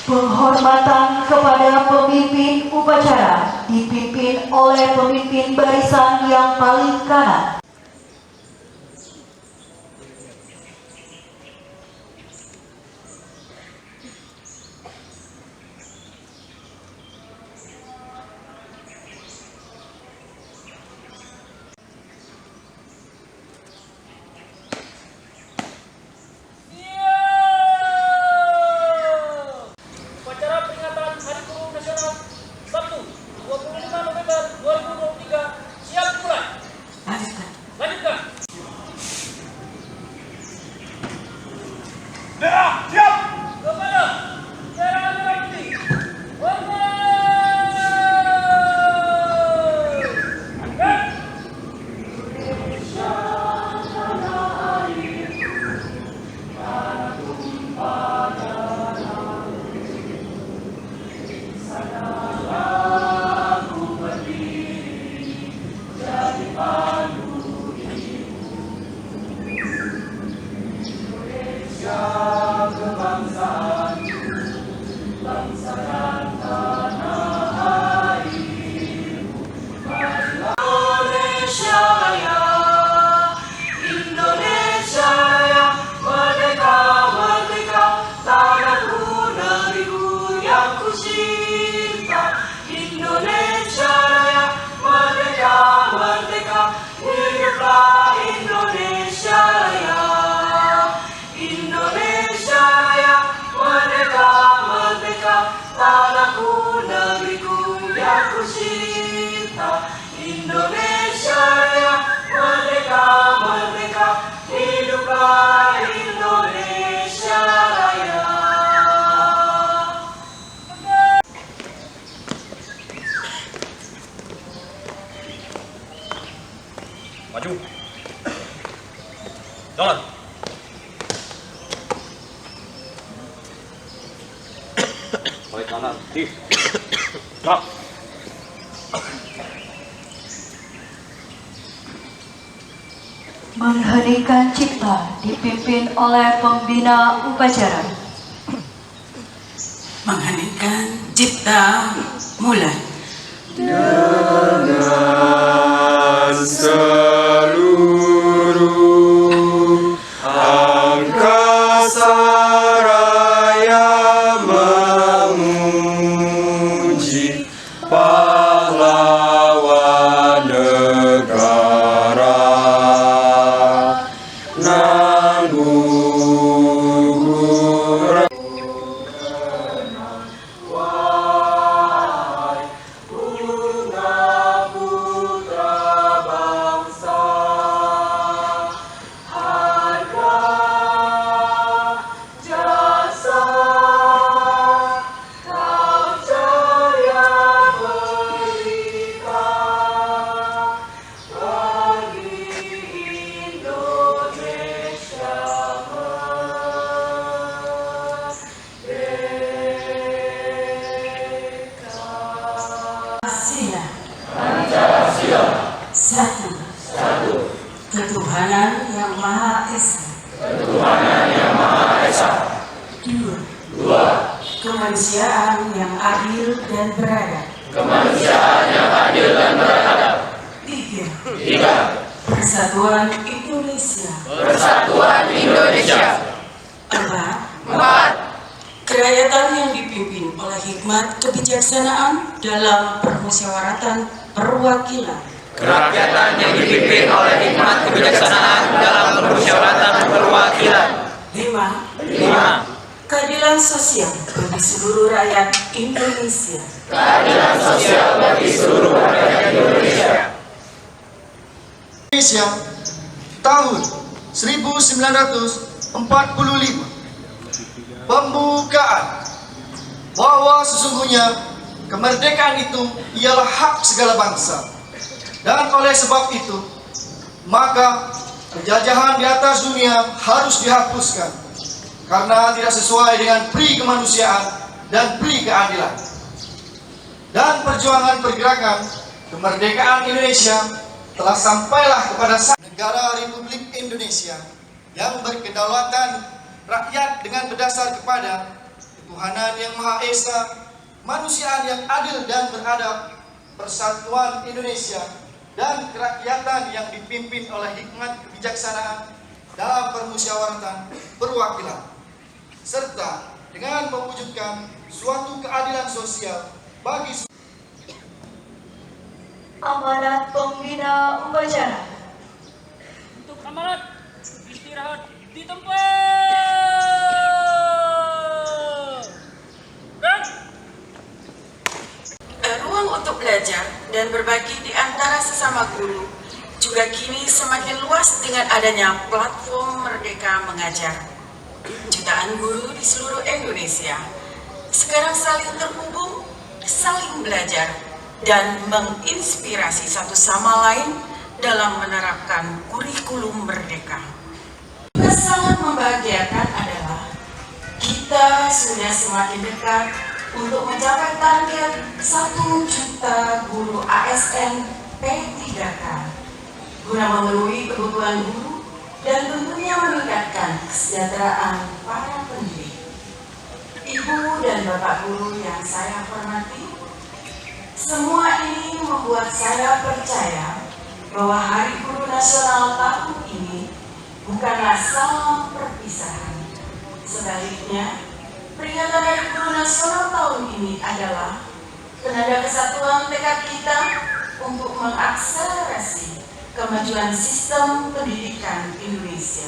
Penghormatan kepada pemimpin upacara dipimpin oleh pemimpin barisan yang paling kanan. Indonesia Raya, merdeka, merdeka, hiduplah Indonesia Raya. Maju. Jalan. Balik kanan. Gerak. Mengheningkan cipta dipimpin oleh pembina upacara. Mengheningkan cipta mulai. Dengan seluruh angkasa raya memuji pahlawan negara, nan gugur Satu. Ketuhanan yang Maha Esa. Dua. Kemanusiaan yang adil dan beradab. Tiga. Persatuan Indonesia. Empat. Kerakyatan yang dipimpin oleh hikmat kebijaksanaan dalam permusyawaratan perwakilan. Kerakyatan yang dipimpin oleh hikmat kebijaksanaan dalam permusyawaratan perwakilan. Lima. Keadilan sosial bagi seluruh rakyat Indonesia. Keadilan sosial bagi seluruh rakyat Indonesia. Indonesia tahun 1945. Pembukaan bahwa sesungguhnya kemerdekaan itu ialah hak segala bangsa, dan oleh sebab itu maka penjajahan di atas dunia harus dihapuskan karena tidak sesuai dengan pri kemanusiaan dan pri keadilan. Dan perjuangan pergerakan kemerdekaan Indonesia telah sampailah kepada negara Republik Indonesia yang berkedaulatan rakyat dengan berdasar kepada ketuhanan yang Maha Esa, kemanusiaan yang adil dan beradab, persatuan Indonesia, dan kerakyatan yang dipimpin oleh hikmat kebijaksanaan dalam permusyawaratan perwakilan, serta dengan mewujudkan suatu keadilan sosial bagi Amanat pembina upacara. Untuk amanat istirahat di tempat. Ruang untuk belajar dan berbagi di antara sesama guru juga kini semakin luas dengan adanya platform Merdeka Mengajar. Jutaan guru di seluruh Indonesia sekarang saling terhubung, saling belajar, dan menginspirasi satu sama lain dalam menerapkan kurikulum merdeka. Yang sangat membahagiakan adalah kita sudah semakin dekat untuk mencapai target 1 juta guru ASN P3K guna memenuhi kebutuhan guru dan tentunya meningkatkan kesejahteraan para pendidik. Ibu dan bapak guru yang saya hormati, semua ini membuat saya percaya bahwa Hari Guru Nasional tahun ini bukanlah salam perpisahan. Sebaliknya, peringatan Hari Guru Nasional tahun ini adalah penanda kesatuan tekad kita untuk mengakselerasi kemajuan sistem pendidikan Indonesia.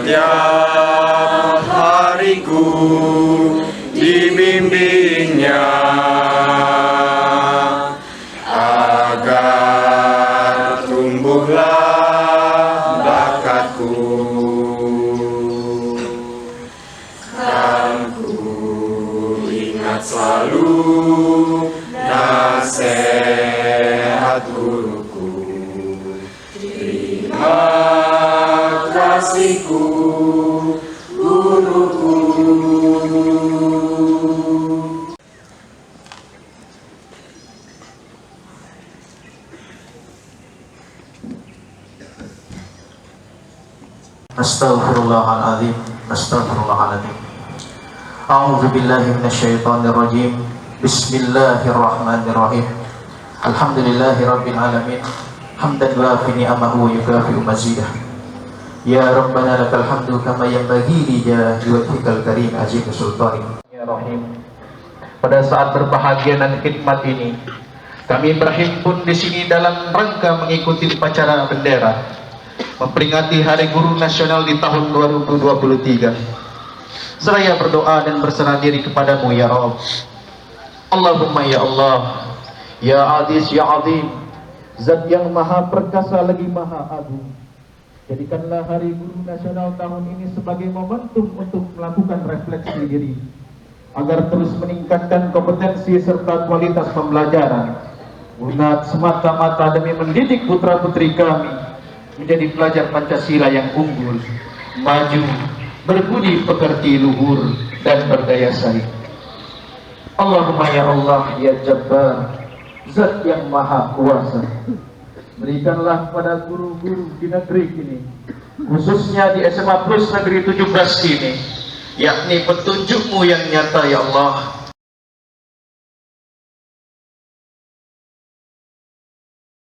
Setiap hariku dibimbingnya agar tumbuhlah bakatku, kan ku ingat selalu nasihat guruku. Terima kasihku guruku. Astaghfirullahaladzim. Astaghfirullahaladzim. A'udzu billahi minasyaitonir rajim. Bismillahirrahmanirrahim. Alhamdulillahi rabbil alamin. Hamdan wafi ni'amahu wa yukafi'u mazidah. Ya Rabbana lakal hamdu kama yanbaghi li wajhikal karim azim sultanik. Ya Rahim. Pada saat berbahagia dan khidmat ini, kami berhimpun di sini dalam rangka mengikuti upacara bendera memperingati Hari Guru Nasional di tahun 2023. Seraya berdoa dan berserah diri kepadamu ya Rabb. Allahumma ya Allah, ya Aziz ya Azim, Zat yang maha perkasa lagi maha agung. Jadikanlah Hari Guru Nasional tahun ini sebagai momentum untuk melakukan refleksi diri, agar terus meningkatkan kompetensi serta kualitas pembelajaran, guna semata-mata demi mendidik putra-putri kami menjadi pelajar Pancasila yang unggul, maju, berbudi pekerti, luhur, dan berdaya saing. Allahumma ya Allah ya Jabbar, Zat yang maha kuasa, berikanlah kepada guru-guru di negeri ini, khususnya di SMA Plus Negeri 17 ini, yakni petunjuk-Mu yang nyata ya Allah,